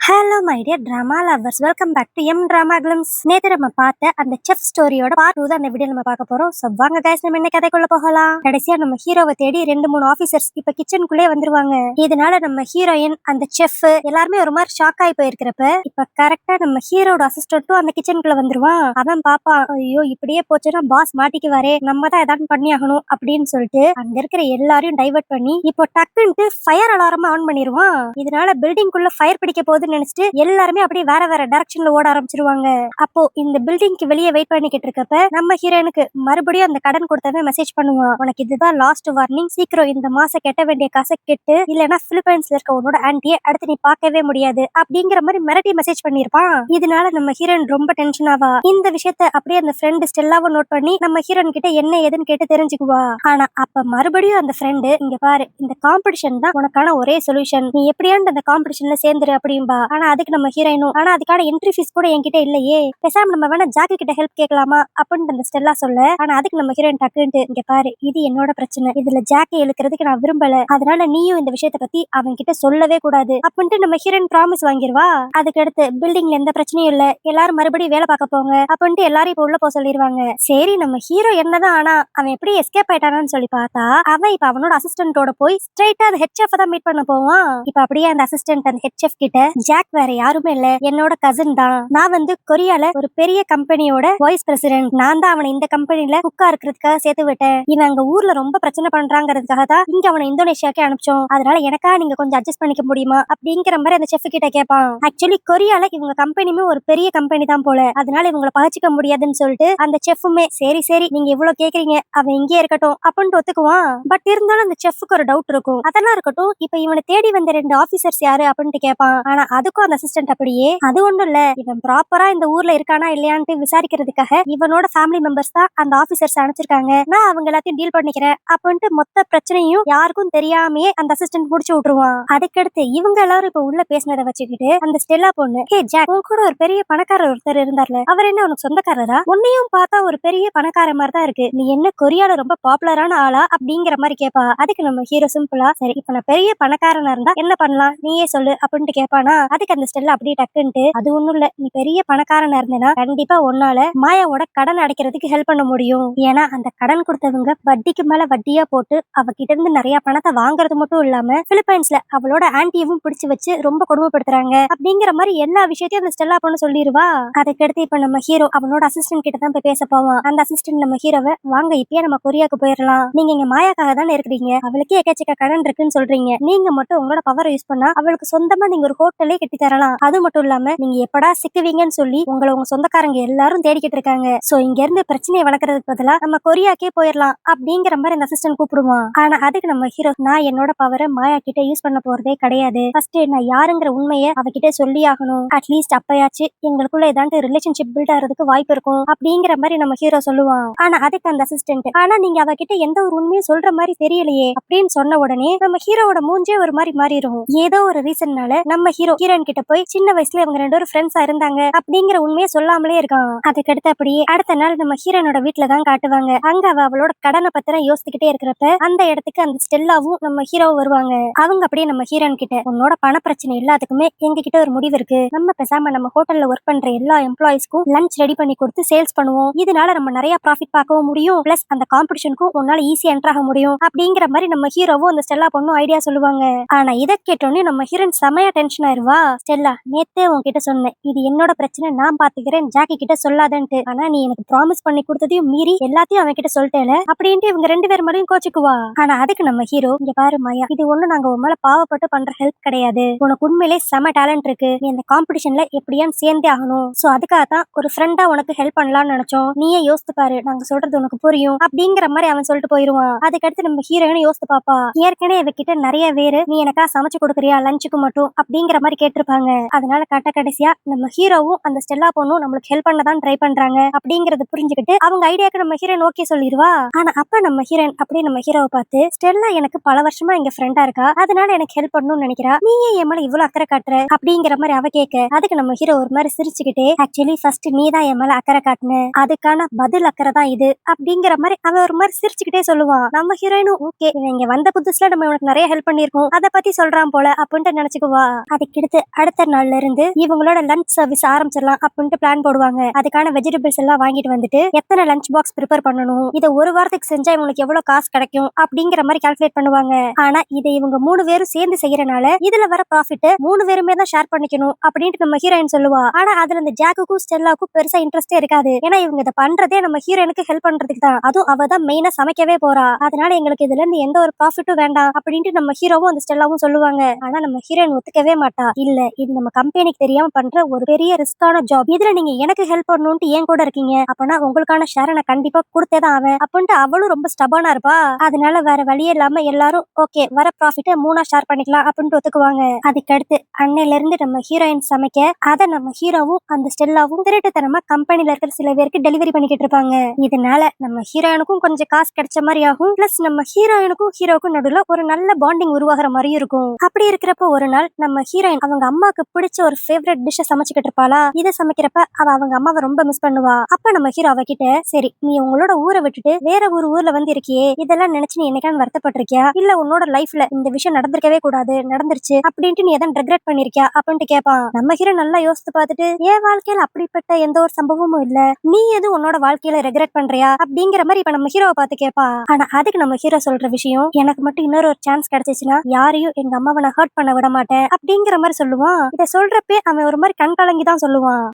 Hello my dear drama lovers, welcome back to M drama glimpse. நேத்து நம்ம பார்த்த அந்த செஃப் ஸ்டோரியோட பார்ட் 2 தான் அந்த வீடியோ நம்ம பார்க்க போறோம். சோ வாங்க கைஸ், நம்ம என்ன கதைக்குள்ள போகலாம். கடைசியா நம்ம ஹீரோவை தேடி 2-3 ஆபீசர்ஸ் இப்ப கிச்சனுக்குள்ளே வந்துருவாங்க. இதனால நம்ம ஹீரோயின், அந்த செஃப் எல்லாருமே ஒரு மாதிரி ஷாக் ஆகி போயிருக்கிறப்ப இப்ப கரெக்டா நம்ம ஹீரோட அசிஸ்டன்ட்டும் அந்த கிச்சனுக்குள்ள வந்துருவான். அவன் பாப்பான், ஐயோ இப்படியே போச்சுன்னா பாஸ் மாட்டிக்குவாரே, நம்ம தான் ஏதாவது பண்ணி ஆகணும் அப்படின்னு சொல்லிட்டு அங்க இருக்கிற எல்லாரையும் டைவர்ட் பண்ணி இப்போ டக்குன்ட்டு ஃபயர் அலாரம் ஆன் பண்ணிடுவான். இதனால பில்டிங் குள்ள ஃபயர் பிடிக்க போகுது நினைச்சிட்டு எல்லாருமே அப்படியே வேற வேற டைரக்ஷன்ல ஓட ஆரம்பிச்சிருவாங்க. அப்போ இந்த பில்டிங்க்கு வெளியே வெயிட் பண்ணிக்கிட்டு இருக்கப்ப நம்ம ஹீரோனுக்கு மறுபடியும் அந்த கடன் கொடுத்தவன் மெசேஜ் பண்ணுவான், உனக்கு இதுதான் லாஸ்ட் வார்னிங், சீக்கிரம் இந்த மாசம் கெட்ட வேண்டிய காசை கெட்டு, இல்லனா பிலிப்பைன்ஸ்ல இருக்க உன்னோட ஆன்ட்டியை அடுத்து நீ பார்க்கவே முடியாது அப்படிங்கிற மாதிரி மிரட்டி மெசேஜ் பண்ணிருப்பான். இதனால நம்ம ஹீரோயின் ரொம்ப டென்ஷன் ஆவா. இந்த விஷயத்த அப்படியே அந்த ஃப்ரெண்ட் ஸ்டெல்லாவும் நோட் பண்ணி நம்ம ஹீரோயின் கிட்ட என்ன ஏதுன்னு கேட்டு தெரிஞ்சுக்குவா. ஆனா அப்ப மறுபடியும் அந்த ஃப்ரெண்டு, இங்க பாரு, இந்த காம்படிஷன் தான் உனக்கான ஒரே சொல்யூஷன், நீ எப்படியாண்டு அந்த காம்படிஷன்ல சேர்ந்துரு அப்படின்பா. ஆனா அதுக்கு நம்ம ஹீரோயினும், ஆனா அதுக்கான என்ட்ரி ஃபீஸ் கூட என்கிட்ட இல்லையே, பேசாம நம்ம வேணா ஜாக்கி கிட்ட ஹெல்ப் கேட்கலாமா அப்படின்னு அந்த ஸ்டெல்லா சொல்ல. ஆனா அதுக்கு நம்ம ஹீரோயின் டக்குன்ட்டு, இங்க பாரு, இது என்னோட பிரச்சனை, இதுல ஜாக்கி இழுக்கிறதுக்கு நான் விரும்பல, அதனால நீயும் இந்த விஷயத்தை பத்தி அவன் கிட்ட சொல்லவே கூடாது அப்படின்ட்டு நம்ம ஹீரோயின் ப்ராமிஸ் வாங்கிடுவா. அதுக்கு அடுத்து பில்டிங்ல எந்த பிரச்சனையும் இல்ல, எல்லாரும் மறுபடியும் வேலை பார்க்க போங்க அப்படின்ட்டு எல்லாரும் இப்ப உள்ள போக சொல்லிடுவாங்க. சரி, நம்ம ஹீரோ என்னதான் ஆனா அவன் எப்படி எஸ்கேப் ஆயிட்டானான்னு சொல்லி பார்த்தா, அவன் இப்ப அவனோட அசிஸ்டன்டோட போய் ஸ்ட்ரைட்டா அந்த ஹெட் செஃப் தான் மீட் பண்ண போவான். இப்ப அப்படியே அந்த அசிஸ்டன்ட் அந்த ஹெட் செஃப் கிட்ட, ஜாக் வேற யாருமே இல்ல, என்னோட கசின் தான், நான் வந்து கொரியால ஒரு பெரிய கம்பெனியோட வைஸ் பிரசிடென்ட், நான் தான் அவனை இந்த கம்பெனில குக்கா இருக்கிறதுக்காக சேர்த்து விட்டேன், இவன் அங்க ஊர்ல ரொம்ப பிரச்சனை பண்றாங்கிறதுக்காக தான் இங்க அவனை இந்தோனேஷியாக்கே அனுப்பிச்சோம், அதனால எனக்கா நீங்க கொஞ்சம் அட்ஜஸ்ட் பண்ணிக்க முடியுமா அப்படிங்கிற மாதிரி அந்த செஃப் கிட்ட கேட்பான். ஆக்சுவலி கொரியால இவங்க கம்பெனியுமே ஒரு பெரிய கம்பெனி தான் போல, அதனால இவங்களை பகிச்சிக்க முடியாதுன்னு சொல்லிட்டு அந்த செஃப்புமே, சரி சரி நீங்க இவ்வளவு கேக்குறீங்க, அவன் இங்கே இருக்கட்டும் அப்படின்னு ஒத்துக்குவான். பட் இருந்தாலும் அந்த செஃப்க்கு ஒரு டவுட் இருக்கும். அதெல்லாம் இருக்கட்டும், இப்ப இவனை தேடி வந்த 2 ஆபீசர்ஸ் யாரு அப்படின்ட்டு கேட்பான். ஆனா அதுக்கும் அந்த அசிஸ்டன்ட் அப்படியே, அது ஒண்ணும் இல்ல, இவன் ப்ராப்பரா இந்த ஊர்ல இருக்கானா இல்லையான்ட்டு விசாரிக்கிறதுக்காக இவனோட ஃபேமிலி மெம்பர்ஸ் தான் அந்த ஆபீசர்ஸ் அனுப்பிச்சிருக்காங்க, நான் அவங்க எல்லாத்தையும் டீல் பண்ணிக்கிறேன் அப்படின்ட்டு மொத்த பிரச்சனையும் யாருக்கும் தெரியாமயே அந்த அசிஸ்டன்ட் முடிச்சு விட்டுருவான். அதுக்கடுத்து இவங்க எல்லாரும் இப்ப உள்ள பேசினதை வச்சுக்கிட்டு அந்த ஸ்டெல்லா பொண்ணு, ஹே ஜாக், உன் கூட ஒரு பெரிய பணக்காரர் ஒருத்தர் இருந்தார்ல, அவர் என்ன உனக்கு சொந்தக்காரரா? உன்னையும் பார்த்தா ஒரு பெரிய பணக்கார மாதிரி தான் இருக்கு, நீ என்ன கொரியால ரொம்ப பாப்புலரான ஆளா அப்படிங்கிற மாதிரி கேப்பா. அதுக்கு நம்ம ஹீரோ சிம்பிளா, சரி இப்ப நான் பெரிய பணக்காரனா இருந்தா என்ன பண்ணலாம் நீயே சொல்லு அப்படின்ட்டு கேட்பானா. அதுக்கு அந்த ஸ்டெல்லா அப்படியே டக்குன்ட்டு, அது ஒண்ணும் இல்ல, நீ பெரிய பணக்காரனா இருந்தேன்னா கண்டிப்பா உன்னால மாயாவோட கடன் அடைக்கிறதுக்கு ஹெல்ப் பண்ண முடியும், ஏன்னா அந்த கடன் கொடுத்தவங்க வட்டிக்கு மேல வட்டியா போட்டு அவகிட்ட இருந்து நிறைய பணத்தை வாங்குறது மட்டும் இல்லாம பிலிப்பைன்ஸ்ல அவளோட ஆன்ட்டியவும் பிடிச்சு வச்சு ரொம்ப கொடுமைப்படுத்துறாங்க அப்படிங்கிற மாதிரி எல்லா விஷயத்தையும் அந்த ஸ்டெல்லா பொண்ணு சொல்லிடுவா. அதுக்கடுத்து இப்ப நம்ம ஹீரோ அவனோட அசிஸ்டன்ட் கிட்ட தான் போய் பேச போவான். அந்த அசிஸ்டன்ட் நம்ம ஹீரோவை, வாங்க இப்பயே நம்ம கொரியாக்கு போயிடலாம், நீங்க இங்க மாயாக்காக தானே இருக்கிறீங்க, அவளுக்கே எக்கச்சக்க கடன் இருக்குன்னு சொல்றீங்க, நீங்க மட்டும் உங்களோட பவரை யூஸ் பண்ணா அவளுக்கு சொந்தமா நீங்க ஒரு ஹோட்டலே கட்டி தரலாம், அது மட்டும் இல்லாம நீங்க எப்படா சிக்குவீங்கன்னு சொல்லி உங்களை உங்க சொந்தக்காரங்க எல்லாரும் தேடிக்கிட்டு இருக்காங்க, சோ இங்க இருந்து பிரச்சனையை வளர்க்கறதுக்கு பதிலா நம்ம கொரியாக்கே போயிடலாம் அப்படிங்கிற மாதிரி அந்த அசிஸ்டன்ட் கூப்பிடுவான். ஆனா அதுக்கு நம்ம ஹீரோ, நான் என்னோட பவரை மாயா கிட்ட யூஸ் பண்ண போறதே கிடையாது, ஃபர்ஸ்ட் நான் யாருங்கிற உண்மையை அவகிட்ட சொல்லி ஆகணும், அட்லீஸ்ட் அப்பயாச்சு எங்களுக்குள்ள ஏதாண்டு ரிலேஷன்ஷிப் பில்ட் ஆகிறதுக்கு வாய்ப்பு இருக்கும் அப்படிங்கிற மாதிரி நம்ம ஹீரோ சொல்லுவான். ஆனா அதுக்கு அந்த அசிஸ்டன்ட், ஆனா நீங்க அவகிட்ட எந்த ஒரு உண்மையும் சொல்ற மாதிரி தெரியலையே அப்படின்னு சொன்ன உடனே நம்ம ஹீரோவோட மூஞ்சே ஒரு மாதிரி மாறிடும். ஏதோ ஒரு ரீசன்னால நம்ம ஹீரோயின் கிட்ட போய் சின்ன வயசுல இவங்க 2 பேரும் ஃப்ரெண்ட்ஸா இருந்தாங்க அப்படிங்கிற உண்மையை சொல்லாமலே இருக்கான். அதுக்கடுத்து அப்படியே அடுத்த நாள் நம்ம ஹீரோனோட வீட்டுல தான் காட்டுவாங்க. அங்க அவளோட கடனை பத்திரம் யோசிச்சுக்கிட்டே இருக்கிறப்ப அந்த இடத்துக்கு அந்த ஸ்டெல்லாவும் நம்ம ஹீரோ வருவாங்க. அவங்க அப்படியே நம்ம ஹீரோயின் கிட்ட, உன்னோட பண பிரச்சனை எல்லாத்துக்குமே எங்க கிட்ட ஒரு முடிவு இருக்கு, நம்ம பேசாம நம்ம ஹோட்டல்ல ஒர்க் பண்ற எல்லா எம்ப்ளாயிஸ்க்கும் லஞ்ச் ரெடி பண்ணி கொடுத்து சேல்ஸ் பண்ணுவோம், இதனால நம்ம நிறைய ப்ராஃபிட் பார்க்கவும் முடியும், பிளஸ் அந்த காம்படிஷனுக்கும் உன்னால ஈஸியா என்டர் ஆக முடியும் அப்படிங்கிற மாதிரி நம்ம ஹீரோவும் அந்த ஸ்டெல்லா பொண்ணும் ஐடியா சொல்லுவாங்க. ஆனா இதை கேட்டோன்னே நம்ம ஹீரோயின் செமையா டென்ஷன் ஆயிருவா. ஸ்டெல்லா, நேத்தே உன்கிட்ட சொன்னேன் இது என்னோட பிரச்சனை, நான் பாத்துக்கிறேன், ஜாக்கி கிட்ட சொல்லாதன்ட்டு, ஆனா நீ எனக்கு ப்ராமிஸ் பண்ணி கொடுத்ததையும் மீறி எல்லாத்தையும் அவன் கிட்ட சொல்லிட்டேல அப்படின்ட்டு இவங்க 2 பேர் மேலயும் கோச்சுக்குவா. ஆனா அதுக்கு நம்ம ஹீரோ, இங்க பாரு மாயா, இது ஒண்ணு நாங்க உன் மேல பாவப்பட்டு பண்ற ஹெல்ப் கிடையாது, உனக்கு உண்மையிலே செம டேலண்ட் இருக்கு, நீ இந்த காம்படிஷன்ல எப்படியான்னு சேர்ந்தே ஆகணும், சோ அதுக்காக தான் ஒரு ஃப்ரெண்டா உனக்கு ஹெல்ப் பண்ணலாம்னு நினைச்சோம், நீயே யோசித்து பாரு, நாங்க சொல்றது உனக்கு புரியும் அப்படிங்கிற மாதிரி அவன் சொல்லிட்டு போயிருவான். அதுக்கடுத்து நம்ம ஹீரோயினும் யோசித்து பாப்பா, ஏற்கனவே இவகிட்ட நிறைய பேரு நீ எனக்கா சமைச்சு கொடுக்குறியா லஞ்சுக்கு மட்டும் அப்படிங்கிற மாதிரி கேட்டிருப்பாங்க, அதனால கடைசியா நம்ம ஹீரோவும் அந்த ஸ்டெல்லா பொண்ணும் நம்மளுக்கு ஹெல்ப் பண்ணதான் ட்ரை பண்றாங்க அப்படிங்கறது புரிஞ்சுக்கிட்டு அவங்க ஐடியாக்கு நம்ம ஹீரோயின் ஓகே சொல்லிடுவா. ஆனா அப்ப நம்ம ஹீரோயின் அப்படியே நம்ம ஹீரோவை பார்த்து, ஸ்டெல்லா எனக்கு பல வருஷமா எங்க ஃப்ரெண்டா இருக்கா, அதனால எனக்கு ஹெல்ப் பண்ணணும்னு நினைக்கிறா, நீயே என் மேல இவ்வளவு அக்கறை காட்டுற அப்படிங்கிற மாதிரி அவ கேட்க, அதுக்கு நம்ம ஹீரோ ஒரு மாதிரி சிரிச்சுக்கிட்டே, ஆக்சுவலி ஃபர்ஸ்ட் நீ தான் என் மேல அக்கறை காட்டுன, அதுக்கான பதில் அக்கறை தான் இது அப்படிங்கிற மாதிரி அவ ஒரு மாதிரி சிரிச்சுக்கிட்டே சொல்லுவான். நம்ம ஹீரோயினும் ஓகே, இவன் இங்க வந்த புதுசுல நம்ம உனக்கு நிறைய ஹெல்ப் பண்ணிருக்கோம், அதை பத்தி சொல்றான் போல அப்படின்ட்டு நினைச்சுக்குவா. அதுக்கடுத்து அடுத்து அடுத்த நாள்ல இருந்து இவங்களோட லஞ்ச் சர்வீஸ் ஆரம்பிச்சிடலாம் அப்படின்ட்டு பிளான் போடுவாங்க. அதுக்கான வெஜிடபிள்ஸ் எல்லாம் வாங்கிட்டு வந்துட்டு எத்தனை லஞ்ச் பாக்ஸ் ப்ரிப்பேர் பண்ணணும், இதை ஒரு வாரத்துக்கு செஞ்சா இவங்களுக்கு எவ்வளவு காசு கிடைக்கும் அப்படிங்கிற மாதிரி கால்குலேட் பண்ணுவாங்க. ஆனா இதை இவங்க 3 பேரும் சேர்ந்து செய்யறனால இதுல வர ப்ராஃபிட் 3 பேருமே தான் ஷேர் பண்ணிக்கணும் அப்படின்ட்டு நம்ம ஹீரோயின் சொல்லுவா. ஆனா அதுல இந்த ஜாக்குக்கும் ஸ்டெல்லாவுக்கும் பெருசா இன்ட்ரெஸ்டே இருக்காது. ஏன்னா இவங்க இதை பண்றதே நம்ம ஹீரோயினுக்கு ஹெல்ப் பண்றதுக்கு தான். அதுவும் அவ தான் மெயினா சமைக்கவே போறா. அதனால எங்களுக்கு இதுல இருந்து எந்த ஒரு ப்ராஃபிட்டும் வேண்டாம் அப்படின்ட்டு நம்ம ஹீரோவும் அந்த ஸ்டெல்லாவும் சொல்லுவாங்க. ஆனா நம்ம ஹீரோயின் ஒத்துக்கவே மாட்டா. இல்ல இது நம்ம கம்பெனிக்கு தெரியாம பண்ற ஒரு பெரிய ரிஸ்கான ஜாப், இதுல நீங்க எனக்கு ஹெல்ப் பண்ணணும்னு ஏன் கூட இருக்கீங்க, அப்பனா உங்களுக்கான ஷேரை நான் கண்டிப்பா கொடுத்தே தான் ஆவேன் அப்படின்ட்டு அவளும் ரொம்ப ஸ்டபானா இருப்பா. அதனால வேற வழியே இல்லாம எல்லாரும் ஓகே வர ப்ராஃபிட்ட 3 ஷேர் பண்ணிக்கலாம் அப்படின்ட்டு ஒத்துக்குவாங்க. அதுக்கடுத்து அன்னையில இருந்து நம்ம ஹீரோயின் சமைக்க அதை நம்ம ஹீரோவும் அந்த ஸ்டெல்லாவும் திருட்டுத்தனமா கம்பெனில இருக்கிற சில பேருக்கு டெலிவரி பண்ணிக்கிட்டு இருப்பாங்க. இதனால நம்ம ஹீரோயினுக்கும் கொஞ்சம் காசு கிடைச்ச மாதிரி ஆகும். பிளஸ் நம்ம ஹீரோயினுக்கும் ஹீரோக்கும் நடுவுல ஒரு நல்ல பாண்டிங் உருவாகிற மாதிரி இருக்கும். அப்படி இருக்கிறப்ப ஒரு நாள் நம்ம ஹீரோயின் அவங்க அம்மாக்கு பிடிச்ச ஒரு ஃபேவரட் டிஷ்ஷை சமைச்சுக்கிட்டு இருப்பாளா. இதை சமைக்கிறப்ப அவ அவங்க அம்மாவை ரொம்ப மிஸ் பண்ணுவா. அப்ப நம்ம ஹீரோ அவகிட்ட, சரி நீ உங்களோட ஊரை விட்டுட்டு வேற ஒரு ஊர்ல வந்து இருக்கியே, இதெல்லாம் நினைச்சு நீ என்னைக்கான வருத்தப்பட்டிருக்கியா, இல்ல உன்னோட லைஃப்ல இந்த விஷயம் நடந்திருக்கவே கூடாது நடந்துருச்சு அப்படின்ட்டு நீ எதாவது ரெக்ரெட் பண்ணிருக்கியா அப்படின்ட்டு கேட்பான். நம்ம ஹீரோ நல்லா யோசித்து பார்த்துட்டு, என் வாழ்க்கையில அப்படிப்பட்ட எந்த ஒரு சம்பவமும் இல்ல, நீ எது உன்னோட வாழ்க்கையில ரெக்ரெட் பண்றியா அப்படிங்கிற மாதிரி இப்ப நம்ம ஹீரோவை பார்த்து கேட்பா. ஆனா அதுக்கு நம்ம ஹீரோ சொல்ற விஷயம், எனக்கு மட்டும் இன்னொரு ஒரு சான்ஸ் கிடைச்சிச்சுன்னா யாரையும் எங்க அம்மாவை நான் ஹர்ட் பண்ண விட மாட்டேன் அப்படிங்கிற மாதிரி சொல்லுவான். இதை சொல்றப்பே அவன் ஒரு மாதிரி கண் கலங்கி தான் சொல்லுவான்.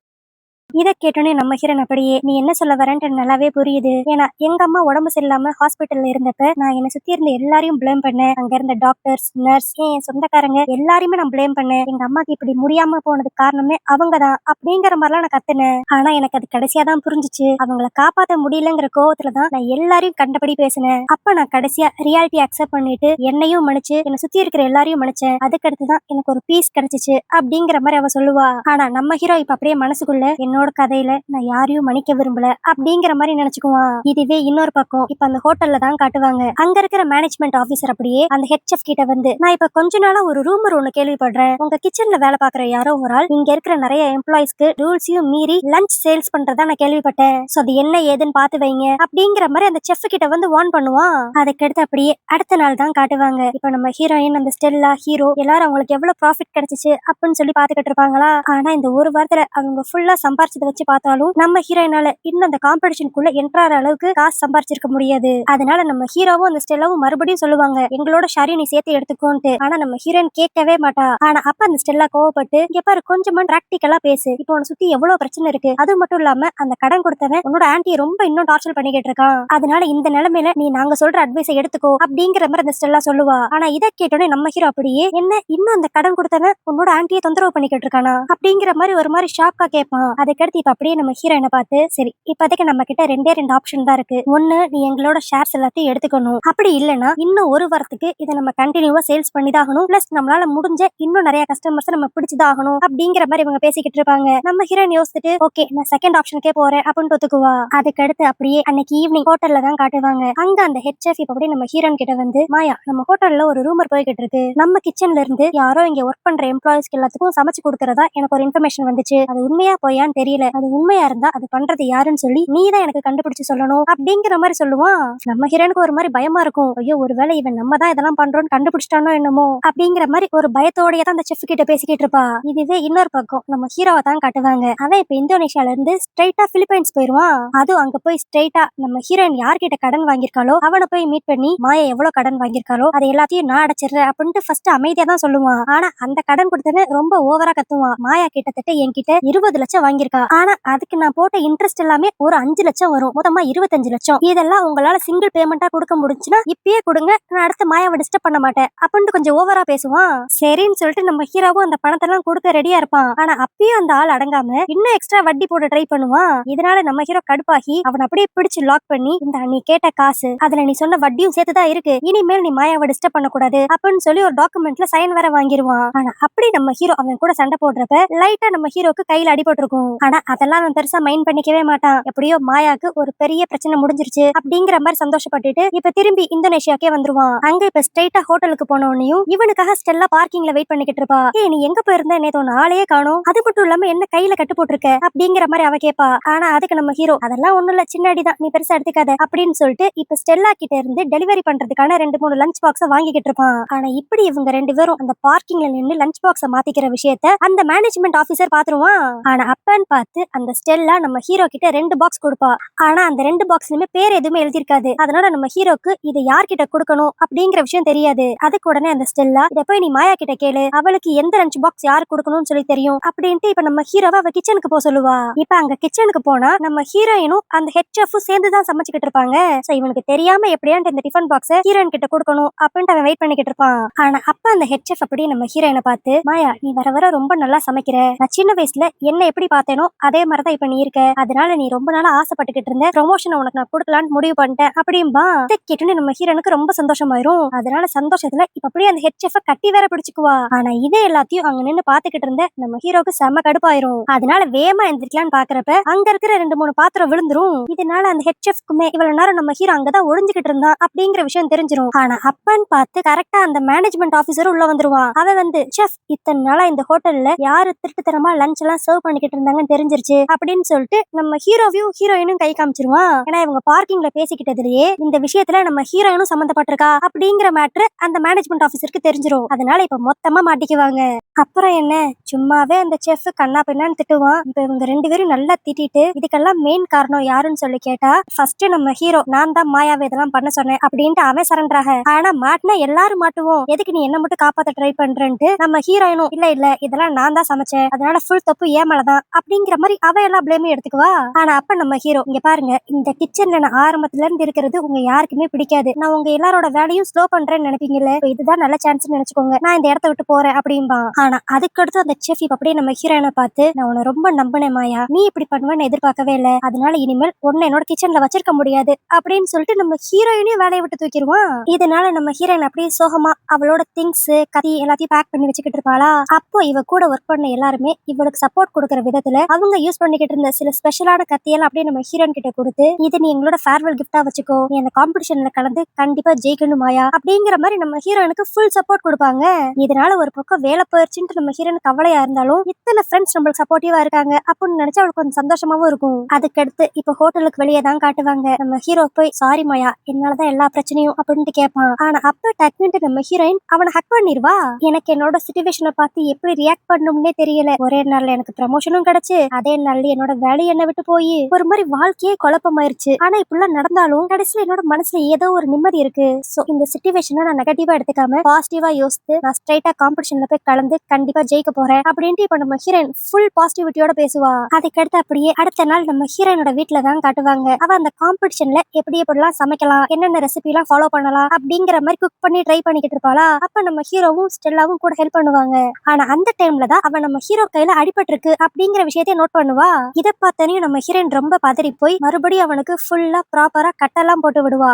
இதை கேட்டோன்னே நம்ம ஹீரோன் அப்படியே, நீ என்ன சொல்ல வரேன்ட்டு நல்லாவே புரியுது. ஏன்னா எங்க அம்மா உடம்பு சரியில்லாம ஹாஸ்பிட்டல்ல இருந்தப்ப நான் என்னை சுத்தி இருந்த எல்லாரையும் பிளேம் பண்ணேன். அங்க இருந்த டாக்டர்ஸ், நர்ஸ், என் சொந்தக்காரங்க எல்லாரையுமே நான் பிளேம் பண்ணேன். எங்க அம்மாக்கு இப்படி முடியாம போனதுக்கு காரணமே அவங்கதான் அப்படிங்கிற மாதிரிலாம் நான் கத்துனேன். ஆனா எனக்கு அது கடைசியா தான் புரிஞ்சுச்சு, அவங்கள காப்பாத்த முடியலங்கிற கோவத்துலதான் நான் எல்லாரையும் கண்டபடி பேசினேன். அப்ப நான் கடைசியா ரியாலிட்டி அக்செப்ட் பண்ணிட்டு என்னையும் மன்னிச்சு என்னை சுத்தி இருக்கிற எல்லாரையும் மன்னிச்சேன். அதுக்கடுத்துதான் எனக்கு ஒரு பீஸ் கிடைச்சிச்சு அப்படிங்கிற மாதிரி அவ சொல்லுவா. ஆனா நம்ம ஹீரோ இப்ப அப்படியே மனசுக்குள்ள என்னோட கதையில நான் யாரையும் மன்னிக்க விரும்பல அப்படிங்கிற மாதிரி நினைச்சுக்குவான். இதுவே இன்னொரு பக்கம் இப்ப அந்த ஹோட்டல்ல தான் காட்டுவாங்க. அங்க இருக்கிற மேனேஜ்மெண்ட் ஆபீசர் அப்படியே அந்த ஹெட் செஃப் கிட்ட வந்து, நான் இப்ப கொஞ்ச நாளா ஒரு ரூமர் ஒண்ணு கேள்விப்படுறேன், உங்க கிச்சன்ல வேலை பாக்குற யாரோ ஒரு ஆள் இங்க இருக்கிற நிறைய எம்ப்ளாயிஸ்க்கு ரூல்ஸையும் மீறி லஞ்ச் சேல்ஸ் பண்றதா நான் கேள்விப்பட்டேன். சோ அது என்ன ஏதுன்னு பாத்து வைங்க அப்படிங்கிற மாதிரி அந்த செஃப் கிட்ட வந்து வார்ன் பண்ணுவான். அதுக்கடுத்து அப்படியே அடுத்த நாள் தான் காட்டுவாங்க. இப்ப நம்ம ஹீரோயின் அந்த ஸ்டெல்லா ஹீரோ எல்லாரும் அவங்களுக்கு எவ்வளவு ப்ராஃபிட் கிடைச்சிச்சு அப்படின்னு சொல்லி பாத்துக்கிட்டு இருப்பாங்களா. ஆனா இந்த ஒரு வாரத்துல அவங்க ஃபுல்லா சம்பாரிச்சதை வச்சு பார்த்தாலும் நம்ம ஹீரோயினால இன்னும் அந்த காம்படிஷனுக்குள்ள என்ட்ராற அளவுக்கு காசு சம்பாரிச்சிருக்க முடியாது. அதனால நம்ம ஹீரோவும் அந்த ஸ்டெல்லாவும் மறுபடியும் சொல்லுவாங்க, எங்களோட ஷாரி நீ சேர்த்து எடுத்துக்கோன்ட்டு. ஆனா நம்ம ஹீரோயின் கேட்கவே மாட்டா. ஆனா அப்ப அந்த ஸ்டெல்லா கோவப்பட்டு, இங்க பாரு கொஞ்சமா பிராக்டிக்கலா பேசு, இப்போ உன சுத்தி எவ்வளவு பிரச்சனை இருக்கு, அது மட்டும் இல்லாம அந்த கடன் கொடுத்தவன் உன்னோட ஆன்டியை ரொம்ப இன்னும் டார்ச்சர் பண்ணிக்கிட்டு இருக்கான். அதனால இந்த நிலைமையில நீ நாங்க சொல்ற அட்வைஸை எடுத்துக்கோ அப்படிங்கிற மாதிரி அந்த ஸ்டெல்லா சொல்லுவா. ஆனா இதை கேட்டோன்னே நம்ம ஹீரோ அப்படியே, என்ன இன்னும் அந்த கடன் கொடுத்தவன் உன்னோட ஆன்டியை தொந்தரவு பண்ணிக்கிட்டு இருக்கானா அப்படிங்கிற மாதிரி ஒரு மாதிரி ஷாக்கா கேட்பான். அதுக்கடுத்து இப்ப அப்படியே நம்ம ஹீரோயினை பார்த்து, சரி இப்போதைக்கு நம்ம கிட்ட 2 ஆப்ஷன் தான் இருக்கு. ஒண்ணு நீ எங்களோட ஷேர்ஸ் எல்லாத்தையும் எடுத்துக்கணும், அப்படி இல்லைன்னா இன்னும் ஒரு வாரத்துக்கு இதை நம்ம கண்டினியூவா சேல்ஸ் பண்ணிதாகணும், பிளஸ் நம்மளால முடிஞ்ச இன்னும் நிறைய கஸ்டமர்ஸ் நம்ம பிடிச்சுதாகணும் அப்படிங்கிற மாதிரி இவங்க பேசிக்கிட்டு இருப்பாங்க. நம்ம ஹீரோயின் யோசிச்சுட்டு, ஓகே நான் செகண்ட் ஆப்ஷனுக்கே போறேன் அப்படின்னு ஒத்துக்குவா. அதுக்கடுத்து அப்படியே அன்னைக்கு ஈவினிங் ஹோட்டல்ல தான் காட்டுவாங்க. அங்க அந்த ஹெட் செஃப் இப்ப அப்படியே நம்ம ஹீரோயின் கிட்ட வந்து, மாயா நம்ம ஹோட்டல்ல ஒரு ரூமர் போய்கிட்டு இருக்கு, நம்ம கிச்சன்ல இருந்து யாரோ இங்க ஒர்க் பண்ற எம்ப்ளாயிஸ்க்கு எல்லாத்துக்கும் சமைச்சு கொடுக்கறதா எனக்கு ஒரு இன்ஃபர்மேஷன் வந்துச்சு, அது உண்மையா போயான்னு தெரியல, அது உண்மையா இருந்தா அது பண்றது யாருன்னு சொல்லி நீ தான் எனக்கு கண்டுபிடிச்சு சொல்லணும் அப்படிங்கிற மாதிரி சொல்லுவான். நம்ம ஹீரோனுக்கு ஒரு மாதிரி பயமா இருக்கும், ஐயோ ஒருவேளை இவன் நம்ம தான் இதெல்லாம் பண்றோம்னு கண்டுபிடிச்சிட்டானோ என்னமோ அப்படிங்கிற மாதிரி ஒரு பயத்தோடய தான் அந்த செஃப் கிட்ட பேசிக்கிட்டு இருப்பா. இதுவே இன்னொரு பக்கம் நம்ம ஹீரோவை தான் காட்டுவாங்க. அவன் இப்ப இந்தோனேஷியால இருந்து ஸ்ட்ரைட்டா பிலிப்பைன்ஸ் போயிருவான். அதுவும் அங்க போய் ஸ்ட்ரைட்டா நம்ம ஹீரோயின் யார்கிட்ட கடன் வாங்கியிருக்காளோ அவனை போய் மீட் பண்ணி, மாயா எவ்வளவு கடன் வாங்கியிருக்காளோ அதை எல்லாத்தையும் நான் அடைச்சிடுறேன் அப்படின்ட்டு ஃபர்ஸ்ட் அமைதியா தான் சொல்லுவான். ஆனா அந்த கடன் கொடுத்தவன் ரொம்ப ஓவரா கத்துவான், மாயா கிட்டத்தட்ட என்கிட்ட 20 லட்சம் வாங்கியிருக்கா, ஆனா அதுக்கு நான் போட்ட இன்ட்ரெஸ்ட் எல்லாமே ஒரு 5 லட்சம் வரும், மொத்தமா 25 லட்சம், இதெல்லாம் உங்களால சிங்கிள் பேமெண்டா கொடுக்க முடிஞ்சுன்னா இப்பயே கொடுங்க, நான் அடுத்த மாயாவை டிஸ்டர்ப் பண்ண மாட்டேன் அப்படின்னு கொஞ்சம் ஓவரா பேசுவான். சரின்னு சொல்லிட்டு நம்ம ஹீரோவும் அந்த பணத்தை எல்லாம் கொடுக்க ரெடியா இருப்பான். ஆனா அப்பயும் அந்த ஆள் அடங்காம இன்னும் எக்ஸ்ட்ரா வட்டி போட்டு ட்ரை பண்ணுவான். இதனால நம்ம ஹீரோ கடுப்பாகி அவன் அப்படியே பிடிச்சு லாக் பண்ணி, இந்த நீ கேட்ட காசு அதுல நீ சொன்ன வட்டியும் சேர்த்துதான் இருக்கு, இனிமேல் நீ மாயாவை டிஸ்டர்ப் பண்ண கூடாது அப்படின்னு சொல்லி ஒரு டாக்குமெண்ட்ல சைன் வேற வாங்கிடுவான். ஆனா அப்படி நம்ம ஹீரோ அவன் கூட சண்டை போடுறப்ப லைட்டா நம்ம ஹீரோக்கு கையில அடிபட்டு இருக்கும். ஆனா அதெல்லாம் அவன் பெருசா மைண்ட் பண்ணிக்கவே மாட்டான். எப்படியோ மாயாக்கு ஒரு பெரிய பிரச்சனை முடிஞ்சிருச்சு அப்படிங்கிற மாதிரி சந்தோஷப்பட்டுட்டு இப்ப திரும்பி இந்தோனேஷியாக்கே வந்துருவான். அங்க இப்ப ஸ்ட்ரைட்டா ஹோட்டலுக்கு போனவனையும் இவனுக்காக ஸ்டெல்லா பார்க்கிங்ல வெயிட் பண்ணிக்கிட்டு இருப்பா. ஏய் நீ எங்க போயிருந்த, நேத்து உன் ஆளையே காணோம், அது மட்டும் இல்லாம என்ன கையில கட்டு போட்டிருக்க அப்படிங்கிற மாதிரி அவ கேப்பா. ஆனா அதுக்கு நம்ம ஹீரோ அதெல்லாம் ஒண்ணும் இல்ல, சின்ன அடிதான், நீ பெருசா எடுத்துக்காத அப்படின்னு சொல்லிட்டு இப்ப ஸ்டெல்லா கிட்ட இருந்து டெலிவரி பண்றதுக்கான 2-3 லஞ்ச் பாக்ஸ வாங்கிக்கிட்டு இருப்பான். ஆனா இப்படி இவங்க 2 பேரும் அந்த பார்க்கிங்ல நின்னு லஞ்ச் பாக்ஸ மாத்திக்கிற விஷயத்த அந்த மேனேஜ்மெண்ட் ஆபீசர் பாத்துருவான். ஆனா அப்பன்னு பார்த்து அந்த ஸ்டெல்லா நம்ம ஹீரோ கிட்ட 2 பாக்ஸ் கொடுப்பா. ஆனா அந்த 2 பாக்ஸ்லயுமே பேர் எதுவுமே எழுதிருக்காது. அதனால நம்ம ஹீரோக்கு இதை யார்கிட்ட கொடுக்கணும் அப்படிங்கிற விஷயம் தெரியாது. அதுக்கு உடனே அந்த ஸ்டெல்லா இதை போய் நீ மாயா கிட்ட கேளு, அவளுக்கு எந்த லஞ்ச் பாக்ஸ் யாரு கொடுக்கணும்னு சொல்லி தெரியும் அப்படின்ட்டு இப்ப நம்ம ஹீரோவை அவ கிச்சனுக்கு போக சொல்லுவா. இப்ப அங்க கிச்சனுக்கு போனா நம்ம ஹீரோயினும் அந்த ஹெட் செஃப்பும் சேர்ந்துதான் சமைச்சுக்கிட்டு இருப்பாங்க. சோ இவனுக்கு தெரியாம எப்படியாண்டு இந்த டிஃபன் பாக்ஸ ஹீரோயின் கிட்ட கொடுக்கணும் அப்படின்ட்டு அவன் வெயிட் பண்ணிக்கிட்டு இருப்பான். ஆனா அப்ப அந்த ஹெட் செஃப் அப்படி நம்ம ஹீரோயினை பார்த்து, மாயா நீ வர வர ரொம்ப நல்லா சமைக்கிற, நான் சின்ன வயசுல என்ன எப்படி பார்த்தேனோ அதே மாதிரிதான் இப்ப நீ இருக்க, அதனால நீ ரொம்ப நாளா ஆசைப்பட்டுக்கிட்டு இருந்த ப்ரமோஷன் உனக்கு நான் கொடுக்கலான்னு முடிவு பண்ணிட்டேன் அப்படின்பா. கேட்டுன்னு நம்ம ஹீரோனுக்கு ரொம்ப சந்தோஷமாயிரும். அதனால சந்தோஷத்துல இப்ப அப்படியே அந்த ஹெட் செஃப் கட்டி வேற பிடிச்சுக்குவா. ஆனா இதே எல்லாத்தையும் அங்க நின்னு பாத்துக்கிட்டு இருந்த நம்ம ஹீரோக்கு செம்ம கடுப்பாயிரும். அதனால வேகமா எந்திரிக்கலான்னு பாக்குறப்ப அங்க இருக்கிற 2-3 பாத்திரம் விழுந்துரும். இதனால அந்த ஹெட் செஃப்க்குமே இவ்வளவு நேரம் நம்ம ஹீரோ அங்கதான் ஒளிஞ்சுக்கிட்டு இருந்தா அப்படிங்கிற விஷயம் தெரிஞ்சிரும். ஆனா அப்பன்னு பார்த்து கரெக்டா அந்த மேனேஜ்மெண்ட் ஆபீசர் உள்ள வந்துருவான். அவன் வந்து, செஃப் இத்தனை நாளா இந்த ஹோட்டல்ல யாரு திருட்டுத்தனமா லஞ்ச் எல்லாம் சர்வ் பண்ணிக்கிட்டு இருந்தாங்கன்னு தெரிஞ்சிருச்சு அப்படின்னு சொல்லிட்டு நம்ம ஹீரோவையும் ஹீரோயினும் கை காமிச்சிருவான். ஏன்னா இவங்க பார்க்கிங்ல பேசிக்கிட்டதுலயே இந்த விஷயத்துல நம்ம ஹீரோயினும் சம்பந்தப்பட்டிருக்கா அப்படிங்கிற மேட்ரு அந்த மேனேஜ்மெண்ட் ஆபீசருக்கு தெரிஞ்சிரும். அதனால இப்ப மொத்தமா மாட்டிக்குவாங்க. அப்புறம் என்ன, சும்மாவே அந்த செஃப் கண்ணா பின்னான்னு திட்டுவான். இப்ப இவங்க 2 பேரும் நல்லா திட்டிட்டு இதுக்கெல்லாம் மெயின் காரணம் யாருன்னு சொல்லி கேட்டா ஃபர்ஸ்ட் நம்ம ஹீரோ, நான் தான் மாயாவை இதெல்லாம் பண்ண சொன்னேன் அப்படின்ட்டு அவன் சரண்டராக. ஆனா மாட்டினா எல்லாரும் மாட்டுவோம், எதுக்கு நீ என்ன மட்டும் காப்பாத்த ட்ரை பண்றேன்ட்டு நம்ம ஹீரோயினும் இல்ல இல்ல இதெல்லாம் நான் தான் சமைச்சேன், அதனால ஃபுல் தப்பு ஏமலதான் அப்படிங்கிற மாதிரி அவ எல்லா பிளேமே எடுத்துக்குவா. ஆனா அப்ப நம்ம ஹீரோ, இங்க பாருங்க இந்த கிச்சன்ல நான் ஆரம்பத்துல இருந்து இருக்கிறது உங்க யாருக்குமே பிடிக்காது, நான் உங்க எல்லாரோட வேலையும் ஸ்லோ பண்றேன்னு நினைப்பீங்கல்ல, இதுதான் நல்ல சான்ஸ் நினைச்சுக்கோங்க, நான் இந்த இடத்த விட்டு போறேன் அப்படின்பா. ஆனா அதுக்கடுத்து அந்த செஃப் அப்படியே நம்ம ஹீரோயினை பார்த்து, நான் உன்னை ரொம்ப நம்பினேன் மாயா, நீ இப்படி பண்ணுவேன்னு எதிர்பார்க்கவே இல்லை, அதனால இனிமேல் உன்னை என்னோட கிச்சன்ல வச்சிருக்க முடியாது அப்படின்னு சொல்லிட்டு நம்ம ஹீரோயினையும் வேலையை விட்டு தூக்கிடுவான். இதனால நம்ம ஹீரோயின் அப்படியே சோகமா அவளோட திங்ஸ் கத்தி எல்லாத்தையும் பேக் பண்ணி வச்சுக்கிட்டு இருப்பாளா. அப்போ இவ கூட ஒர்க் பண்ண எல்லாருமே இவளுக்கு சப்போர்ட் கொடுக்கற விதத்துல அவங்க யூஸ் பண்ணிக்கிட்டு இருந்த சில ஸ்பெஷலான கத்தியெல்லாம் அப்படியே நம்ம ஹீரோயின் கிட்ட கொடுத்து, இது நீ எங்களோட ஃபேர்வெல் கிஃப்டா வச்சுக்கோ, நீ அந்த காம்படிஷன்ல கலந்து கண்டிப்பா ஜெயிக்கணும் மாயா அப்படிங்கிற மாதிரி நம்ம ஹீரோயினுக்கு ஃபுல் சப்போர்ட் கொடுப்பாங்க. இதனால ஒரு பக்கம் வேலை போயிடுச்சுன்னு நம்ம ஹீரோயின் கவலையா இருந்தாலும் இத்தனை ஃப்ரெண்ட்ஸ் நம்மளுக்கு சப்போர்ட்டிவா இருக்காங்க அப்படின்னு நினைச்சு அவளுக்கு கொஞ்சம் சந்தோஷமாவும் இருக்கும். அதுக்கடுத்து இப்ப ஹோட்டலுக்கு வெளியே தான் காட்டுவாங்க. நம்ம ஹீரோ போய், சாரி மாயா என்னாலதான் எல்லா பிரச்சனையும் அப்படின்ட்டு கேட்பான். ஆனா அப்ப டக்குன்ட்டு நம்ம ஹீரோயின் அவனை ஹக் பண்ணிடுவா. எனக்கு என்னோட சிச்சுவேஷனை பார்த்து எப்படி ரியாக்ட் பண்ணணும்னே தெரியல, ஒரே நாள்ல எனக்கு ப்ரமோஷனும் கிடைச்சு அதே நாள்ல என்னோட வேலையை என்ன விட்டு போய் ஒரு மாதிரி வாழ்க்கையே குழப்பமாயிருச்சு. ஆனா இப்படிலாம் நடந்தாலும் கடைசியில என்னோட மனசுல ஏதோ ஒரு நிம்மதி இருக்கு. சோ இந்த சிச்சுவேஷனை நான் நெகட்டிவா எடுத்துக்காம பாசிட்டிவா யோசித்து நான் ஸ்ட்ரைட்டா காம்படிஷன்ல போய் கலந்து கண்டிப்பா ஜெயிக்க போறேன் அப்படின்ட்டு இப்ப நம்ம ஹீரோயின் ஃபுல் பாசிட்டிவிட்டியோட பேசுவா. அதுக்கடுத்து அப்படியே அடுத்த நாள் நம்ம ஹீரோயினோட வீட்டுல தான் காட்டுவாங்க. அவ அந்த காம்படிஷன்ல எப்படி எப்படிலாம் சமைக்கலாம், என்னென்ன ரெசிபி எல்லாம் ஃபாலோ பண்ணலாம் அப்படிங்கிற மாதிரி குக் பண்ணி ட்ரை பண்ணிக்கிட்டு இருப்பாளா. அப்ப நம்ம ஹீரோவும் ஸ்டெல்லாவும் கூட ஹெல்ப் பண்ணுவாங்க. ஆனா அந்த டைம்ல தான் அவ நம்ம ஹீரோ கையில அடிபட்டிருக்கு அப்படிங்கிற விஷயத்தை நோட் பண்ணுவா. இதை பார்த்தனையும் நம்ம ஹீரோயின் ரொம்ப பதறி போய் மறுபடியும் அவனுக்கு ஃபுல்லா ப்ராப்பரா கட்டெல்லாம் போட்டு விடுவா.